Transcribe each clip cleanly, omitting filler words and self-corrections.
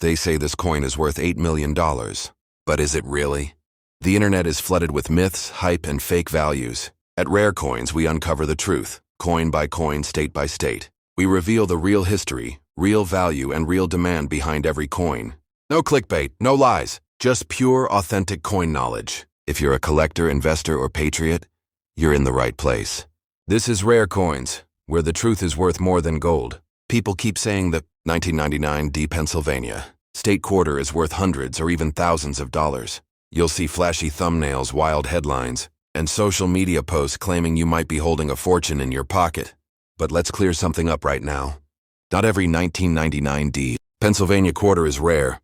They say this coin is worth $8 million. But is it really? The internet is flooded with myths, hype, and fake values. At Rare Coins, we uncover the truth, coin by coin, state by state. We reveal the real history, real value, and real demand behind every coin. No clickbait, no lies, just pure, authentic coin knowledge. If you're a collector, investor, or patriot, you're in the right place. This is Rare Coins, where the truth is worth more than gold. People keep saying that 1999 D Pennsylvania state quarter is worth hundreds or even thousands of dollars. You'll see flashy thumbnails, wild headlines, and social media posts claiming you might be holding a fortune in your pocket. But let's clear something up right now. Not every 1999 D Pennsylvania quarter is rare,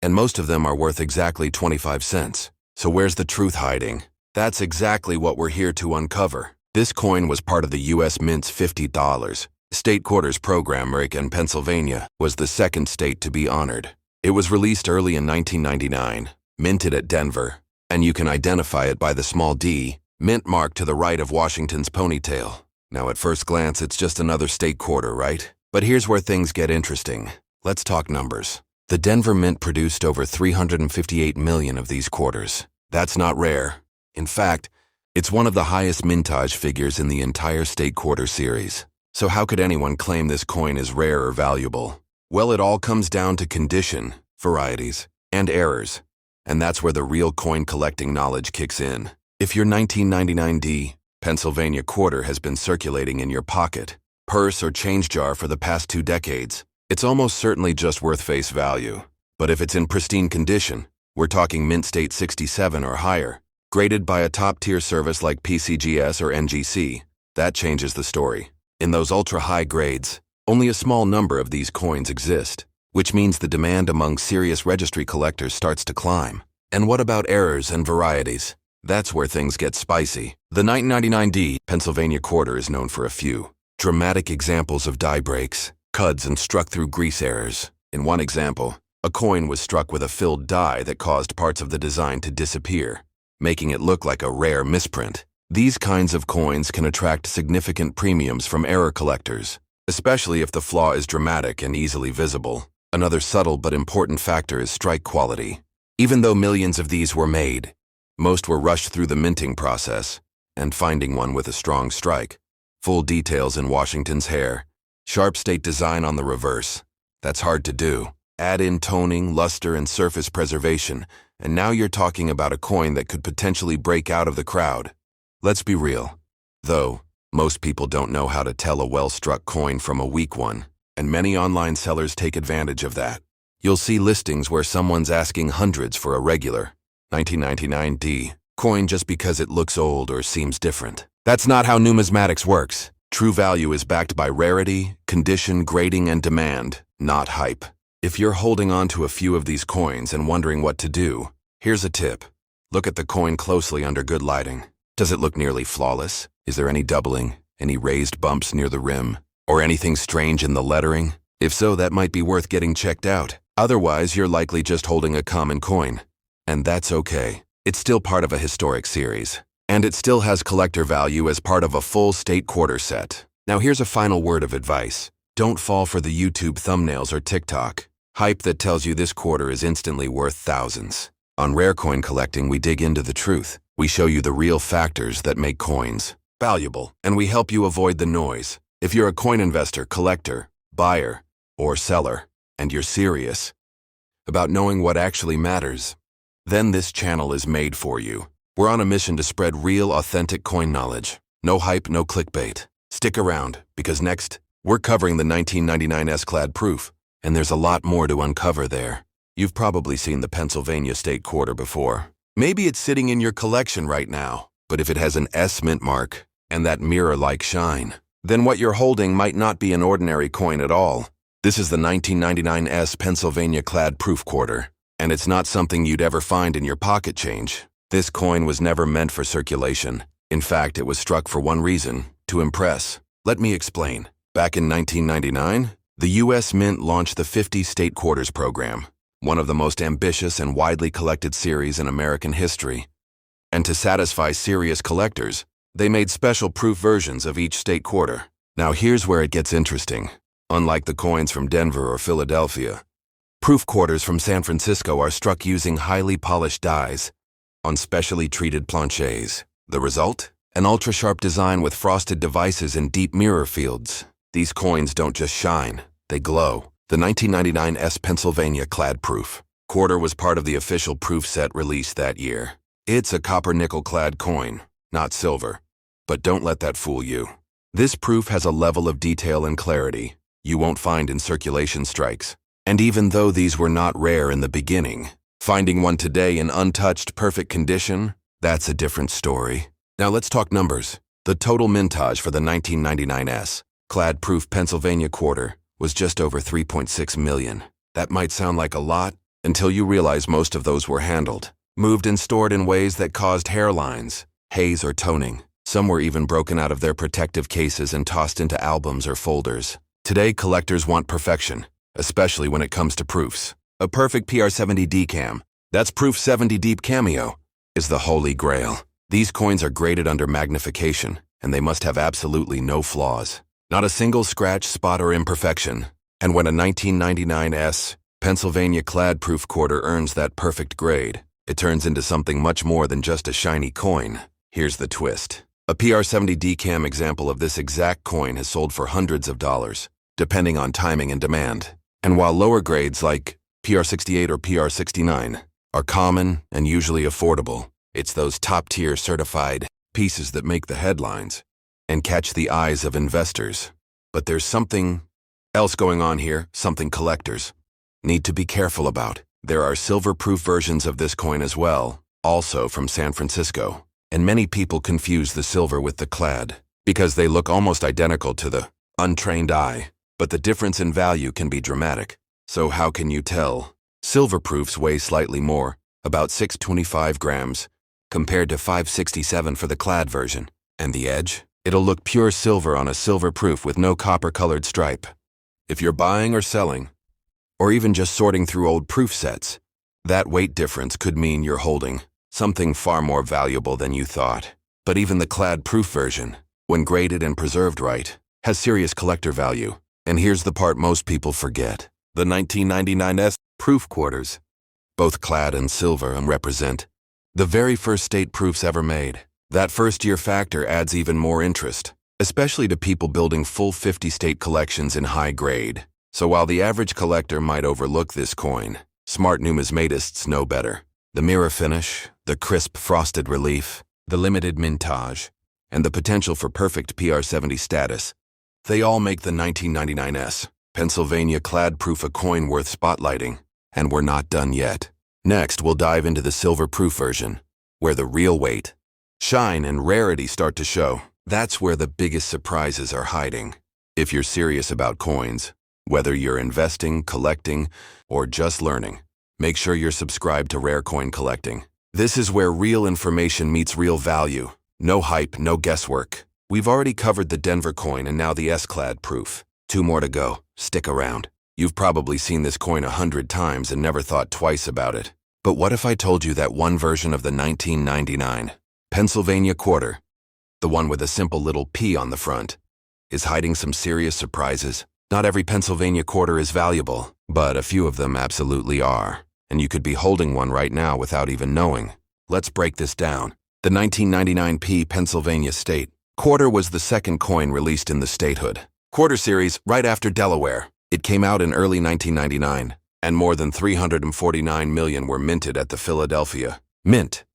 and most of them are worth exactly 25 cents. So where's the truth hiding? That's exactly what we're here to uncover. This coin was part of the U.S. Mint's $50 state quarters program. In Pennsylvania was the second state to be honored. It was released early in 1999, minted at Denver, and you can identify it by the small D mint mark to the right of Washington's ponytail. Now at first glance, it's just another state quarter, right? But here's where things get interesting. Let's talk numbers. The Denver Mint produced over 358 million of these quarters. That's not rare. In fact, it's one of the highest mintage figures in the entire state quarter series. So how could anyone claim this coin is rare or valuable? Well, it all comes down to condition, varieties, and errors. And that's where the real coin collecting knowledge kicks in. If your 1999 D Pennsylvania quarter has been circulating in your pocket, purse, or change jar for the past 2 decades, it's almost certainly just worth face value. But if it's in pristine condition, we're talking mint state 67 or higher, graded by a top-tier service like PCGS or NGC, that changes the story. In those ultra-high grades, only a small number of these coins exist, which means the demand among serious registry collectors starts to climb. And what about errors and varieties? That's where things get spicy. The 1999 D Pennsylvania quarter is known for a few dramatic examples of die breaks, cuds, and struck-through grease errors. In one example, a coin was struck with a filled die that caused parts of the design to disappear, making it look like a rare misprint. These kinds of coins can attract significant premiums from error collectors, especially if the flaw is dramatic and easily visible. Another subtle but important factor is strike quality. Even though millions of these were made, most were rushed through the minting process, and finding one with a strong strike, full details in Washington's hair, sharp state design on the reverse, that's hard to do. Add in toning, luster, and surface preservation, and now you're talking about a coin that could potentially break out of the crowd. Let's be real, though, most people don't know how to tell a well-struck coin from a weak one, and many online sellers take advantage of that. You'll see listings where someone's asking hundreds for a regular 1999 D coin just because it looks old or seems different. That's not how numismatics works. True value is backed by rarity, condition, grading, and demand, not hype. If you're holding on to a few of these coins and wondering what to do, here's a tip. Look at the coin closely under good lighting. Does it look nearly flawless? Is there any doubling, any raised bumps near the rim, or anything strange in the lettering? If so, that might be worth getting checked out. Otherwise, you're likely just holding a common coin. And that's okay. It's still part of a historic series. And it still has collector value as part of a full state quarter set. Now here's a final word of advice. Don't fall for the YouTube thumbnails or TikTok hype that tells you this quarter is instantly worth thousands. On Rare Coin Collecting, we dig into the truth. We show you the real factors that make coins valuable, and we help you avoid the noise. If you're a coin investor, collector, buyer, or seller, and you're serious about knowing what actually matters, then this channel is made for you. We're on a mission to spread real, authentic coin knowledge. No hype, no clickbait. Stick around, because next, we're covering the 1999 clad proof, and there's a lot more to uncover there. You've probably seen the Pennsylvania state quarter before. Maybe it's sitting in your collection right now, but if it has an S mint mark and that mirror-like shine, then what you're holding might not be an ordinary coin at all. This is the 1999 S Pennsylvania clad proof quarter, and it's not something you'd ever find in your pocket change. This coin was never meant for circulation. In fact, it was struck for one reason: to impress. Let me explain. Back in 1999, the U.S. Mint launched the 50 State Quarters program, one of the most ambitious and widely collected series in American history. And to satisfy serious collectors, they made special proof versions of each state quarter. Now here's where it gets interesting. Unlike the coins from Denver or Philadelphia, Proof quarters from San Francisco are struck using highly polished dies on specially treated planchets. The result? An ultra-sharp design with frosted devices and deep mirror fields. These coins don't just shine, they glow. The 1999 S Pennsylvania clad proof quarter was part of the official proof set released that year. It's a copper-nickel clad coin, not silver. But don't let that fool you. This proof has a level of detail and clarity you won't find in circulation strikes. And even though these were not rare in the beginning, finding one today in untouched, perfect condition, that's a different story. Now let's talk numbers. The total mintage for the 1999 S clad proof Pennsylvania quarter was just over 3.6 million. That might sound like a lot until you realize most of those were handled, moved and stored in ways that caused hairlines, haze, or toning. Some were even broken out of their protective cases and tossed into albums or folders. Today, collectors want perfection, especially when it comes to proofs. A perfect PR70 decam, that's Proof 70 Deep Cameo, is the holy grail. These coins are graded under magnification, and they must have absolutely no flaws. Not a single scratch, spot, or imperfection. And when a 1999 S Pennsylvania clad proof quarter earns that perfect grade, it turns into something much more than just a shiny coin. Here's the twist. A PR70 decam example of this exact coin has sold for hundreds of dollars, depending on timing and demand. And while lower grades like PR68 or PR69 are common and usually affordable, it's those top-tier certified pieces that make the headlines and catch the eyes of investors. But there's something else going on here, something collectors need to be careful about. There are silver-proof versions of this coin as well, also from San Francisco. And many people confuse the silver with the clad because they look almost identical to the untrained eye, but the difference in value can be dramatic. So how can you tell? Silver proofs weigh slightly more, about 625 grams, compared to 567 for the clad version. And the edge? It'll look pure silver on a silver proof with no copper-colored stripe. If you're buying or selling, or even just sorting through old proof sets, that weight difference could mean you're holding something far more valuable than you thought. But even the clad proof version, when graded and preserved right, has serious collector value. And here's the part most people forget. The 1999 S proof quarters, both clad and silver, represent the very first state proofs ever made. That first-year factor adds even more interest, especially to people building full 50-state collections in high grade. So while the average collector might overlook this coin, smart numismatists know better. The mirror finish, the crisp frosted relief, the limited mintage, and the potential for perfect PR70 status, they all make the 1999 S Pennsylvania clad proof a coin worth spotlighting. And we're not done yet. Next, we'll dive into the silver proof version, where the real weight, shine, and rarity start to show. That's where the biggest surprises are hiding. If you're serious about coins, whether you're investing, collecting, or just learning, make sure you're subscribed to Rare Coin Collecting. This is where real information meets real value. No hype, no guesswork. We've already covered the Denver coin and now the S-clad proof. 2 more to go. Stick around. You've probably seen this coin 100 times and never thought twice about it. But what if I told you that one version of the 1999 Pennsylvania quarter, the one with a simple little P on the front, is hiding some serious surprises? Not every Pennsylvania quarter is valuable, but a few of them absolutely are. And you could be holding one right now without even knowing. Let's break this down. The 1999 P Pennsylvania State quarter was the second coin released in the statehood quarter series right after Delaware. It came out in early 1999, and more than 349 million were minted at the Philadelphia Mint.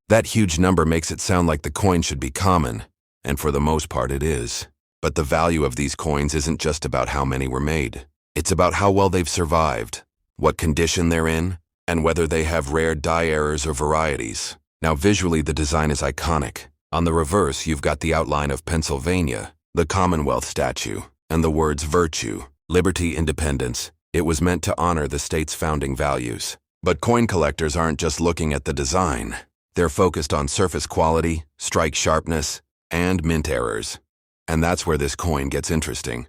That huge number makes it sound like the coin should be common, and for the most part it is. But the value of these coins isn't just about how many were made. It's about how well they've survived, what condition they're in, and whether they have rare die errors or varieties. Now visually the design is iconic. On the reverse you've got the outline of Pennsylvania, the Commonwealth statue, and the words virtue, liberty, independence. It was meant to honor the state's founding values. But coin collectors aren't just looking at the design. They're focused on surface quality, strike sharpness, and mint errors. And that's where this coin gets interesting.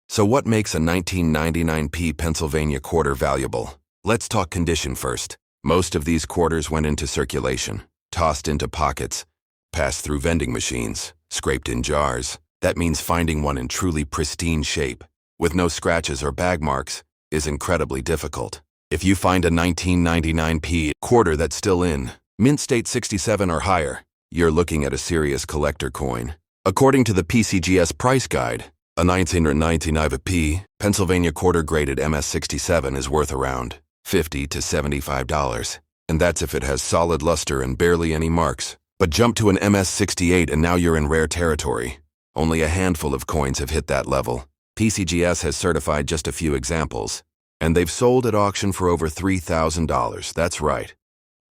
So what makes a 1999 P Pennsylvania quarter valuable? Let's talk condition first. Most of these quarters went into circulation, tossed into pockets, passed through vending machines, scraped in jars. That means finding one in truly pristine shape, with no scratches or bag marks, is incredibly difficult. If you find a 1999p quarter that's still in, mint state 67 or higher, you're looking at a serious collector coin. According to the PCGS price guide, a 1999p Pennsylvania quarter graded MS67 is worth around $50 to $75, and that's if it has solid luster and barely any marks. But jump to an MS68 and now you're in rare territory. Only a handful of coins have hit that level. PCGS has certified just a few examples, and they've sold at auction for over $3,000. That's right.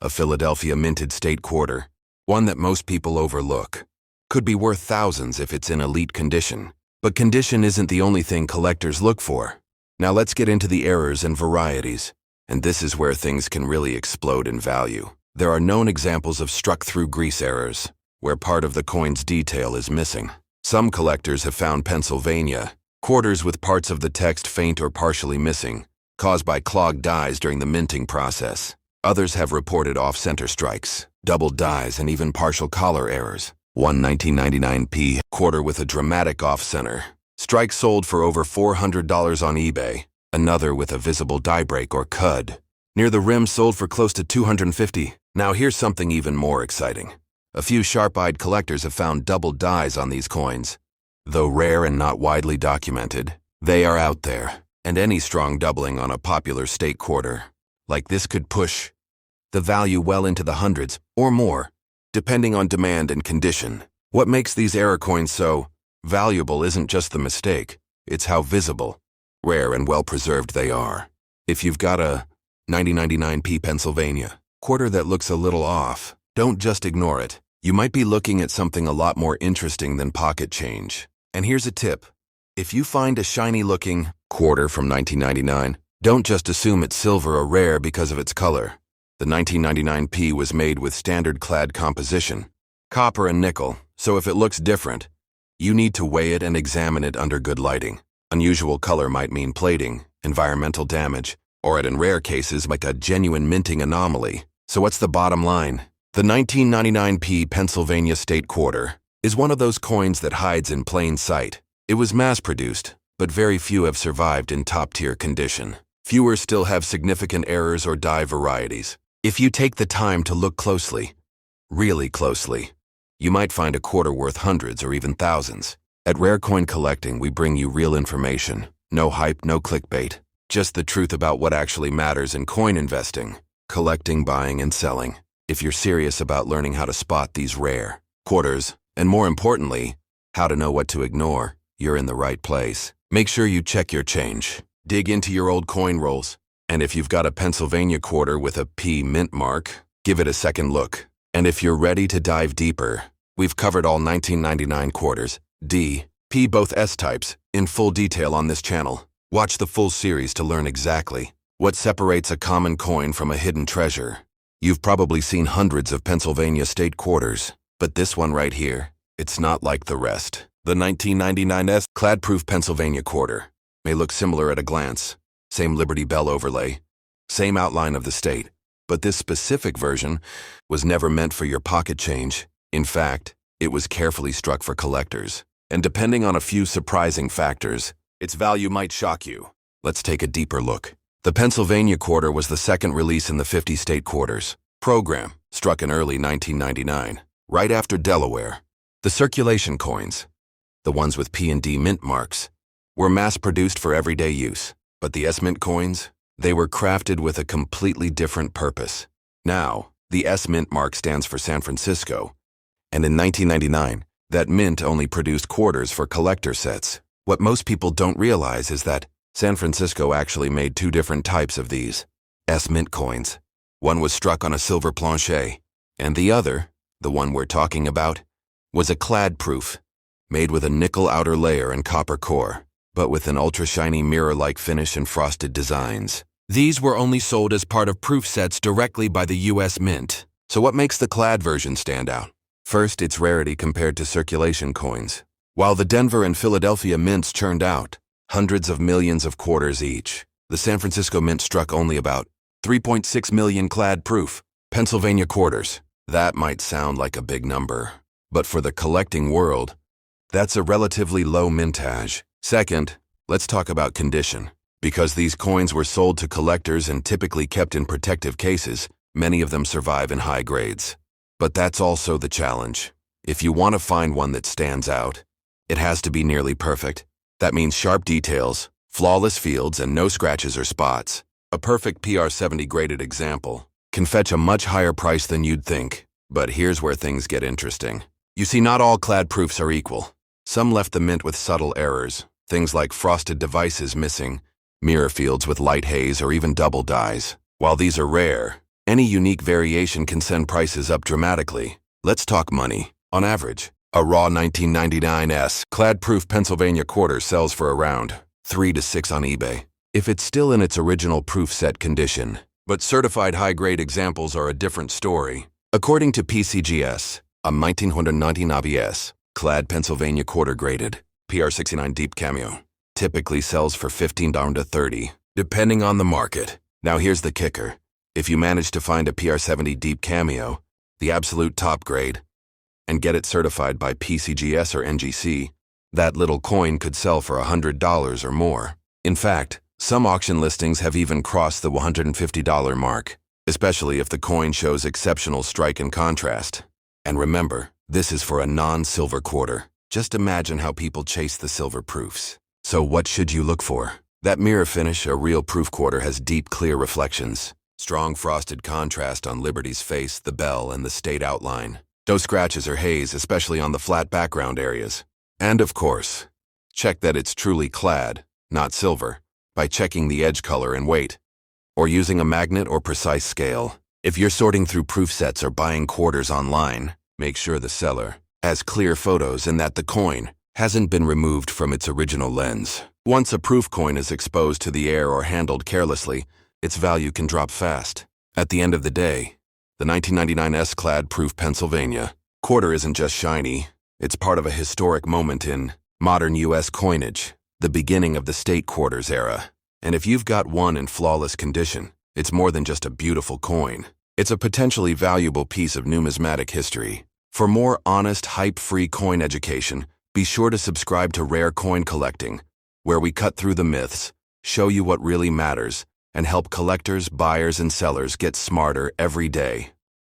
A Philadelphia minted state quarter, one that most people overlook, could be worth thousands if it's in elite condition. But condition isn't the only thing collectors look for. Now let's get into the errors and varieties, and this is where things can really explode in value. There are known examples of struck-through grease errors, where part of the coin's detail is missing. Some collectors have found Pennsylvania quarters with parts of the text faint or partially missing, caused by clogged dies during the minting process. Others have reported off-center strikes, doubled dies, and even partial collar errors. One 1999p quarter with a dramatic off-center strike sold for over $400 on eBay. Another with a visible die break or cud near the rim sold for close to $250. Now here's something even more exciting. A few sharp-eyed collectors have found doubled dies on these coins. Though rare and not widely documented, they are out there, and any strong doubling on a popular state quarter like this could push the value well into the hundreds or more, depending on demand and condition. What makes these error coins so valuable isn't just the mistake, it's how visible, rare, and well-preserved they are. If you've got a 1999p Pennsylvania quarter that looks a little off, don't just ignore it. You might be looking at something a lot more interesting than pocket change. And here's a tip. If you find a shiny-looking quarter from 1999, don't just assume it's silver or rare because of its color. The 1999p was made with standard clad composition, copper and nickel, so if it looks different, you need to weigh it and examine it under good lighting. Unusual color might mean plating, environmental damage, or in rare cases like a genuine minting anomaly. So what's the bottom line? The 1999p Pennsylvania state quarter is one of those coins that hides in plain sight. It was mass-produced, but very few have survived in top-tier condition. Fewer still have significant errors or die varieties. If you take the time to look closely, really closely, you might find a quarter worth hundreds or even thousands. At Rare Coin Collecting, we bring you real information. No hype, no clickbait. Just the truth about what actually matters in coin investing, collecting, buying, and selling. If you're serious about learning how to spot these rare quarters, and more importantly, how to know what to ignore, you're in the right place. Make sure you check your change. Dig into your old coin rolls. And if you've got a Pennsylvania quarter with a P mint mark, give it a second look. And if you're ready to dive deeper, we've covered all 1999 quarters, D, P, both S types, in full detail on this channel. Watch the full series to learn exactly what separates a common coin from a hidden treasure. You've probably seen hundreds of Pennsylvania state quarters, but this one right here, it's not like the rest. The 1999 clad-proof Pennsylvania quarter may look similar at a glance. Same Liberty Bell overlay, same outline of the state, but this specific version was never meant for your pocket change. In fact, it was carefully struck for collectors, and depending on a few surprising factors, its value might shock you. Let's take a deeper look. The Pennsylvania quarter was the second release in the 50 state quarters program, struck in early 1999, right after Delaware. The circulation coins, the ones with P and D mint marks, were mass-produced for everyday use. But the S-mint coins, they were crafted with a completely different purpose. Now, the S-mint mark stands for San Francisco, and in 1999, that mint only produced quarters for collector sets. What most people don't realize is that San Francisco actually made two different types of these S-mint coins. One was struck on a silver planchet, and the other, the one we're talking about, was a clad proof, made with a nickel outer layer and copper core, but with an ultra-shiny mirror-like finish and frosted designs. These were only sold as part of proof sets directly by the U.S. Mint. So what makes the clad version stand out? First, its rarity compared to circulation coins. While the Denver and Philadelphia mints churned out hundreds of millions of quarters each, the San Francisco Mint struck only about 3.6 million clad-proof Pennsylvania quarters. That might sound like a big number, but for the collecting world, that's a relatively low mintage. Second, let's talk about condition. Because these coins were sold to collectors and typically kept in protective cases, many of them survive in high grades. But that's also the challenge. If you want to find one that stands out, it has to be nearly perfect. That means sharp details, flawless fields, and no scratches or spots. A perfect PR70 graded example can fetch a much higher price than you'd think. But here's where things get interesting. You see, not all clad proofs are equal. Some left the mint with subtle errors, things like frosted devices missing, mirror fields with light haze, or even double dyes. While these are rare, any unique variation can send prices up dramatically. Let's talk money. On average, a raw 1999 clad-proof Pennsylvania quarter sells for around $3 to $6 on eBay, if it's still in its original proof set condition. But certified high-grade examples are a different story. According to PCGS, a 1999 clad Pennsylvania quarter graded PR69 deep cameo typically sells for $15 to $30, depending on the market. Now here's the kicker. If you manage to find a PR70 deep cameo, the absolute top grade, and get it certified by PCGS or NGC, that little coin could sell for $100 or more. In fact, some auction listings have even crossed the $150 mark, especially if the coin shows exceptional strike and contrast. And remember, this is for a non-silver quarter. Just imagine how people chase the silver proofs. So what should you look for? That mirror finish, a real proof quarter, has deep, clear reflections. Strong frosted contrast on Liberty's face, the bell, and the state outline. No scratches or haze, especially on the flat background areas. And of course, check that it's truly clad, not silver, by checking the edge color and weight, or using a magnet or precise scale. If you're sorting through proof sets or buying quarters online, make sure the seller has clear photos and that the coin hasn't been removed from its original lens. Once a proof coin is exposed to the air or handled carelessly, its value can drop fast. At the end of the day, the 1999 clad proof Pennsylvania quarter isn't just shiny, it's part of a historic moment in modern U.S. coinage, the beginning of the state quarters era. And if you've got one in flawless condition, it's more than just a beautiful coin. It's a potentially valuable piece of numismatic history. For more honest, hype-free coin education, be sure to subscribe to Rare Coin Collecting, where we cut through the myths, show you what really matters, and help collectors, buyers, and sellers get smarter every day.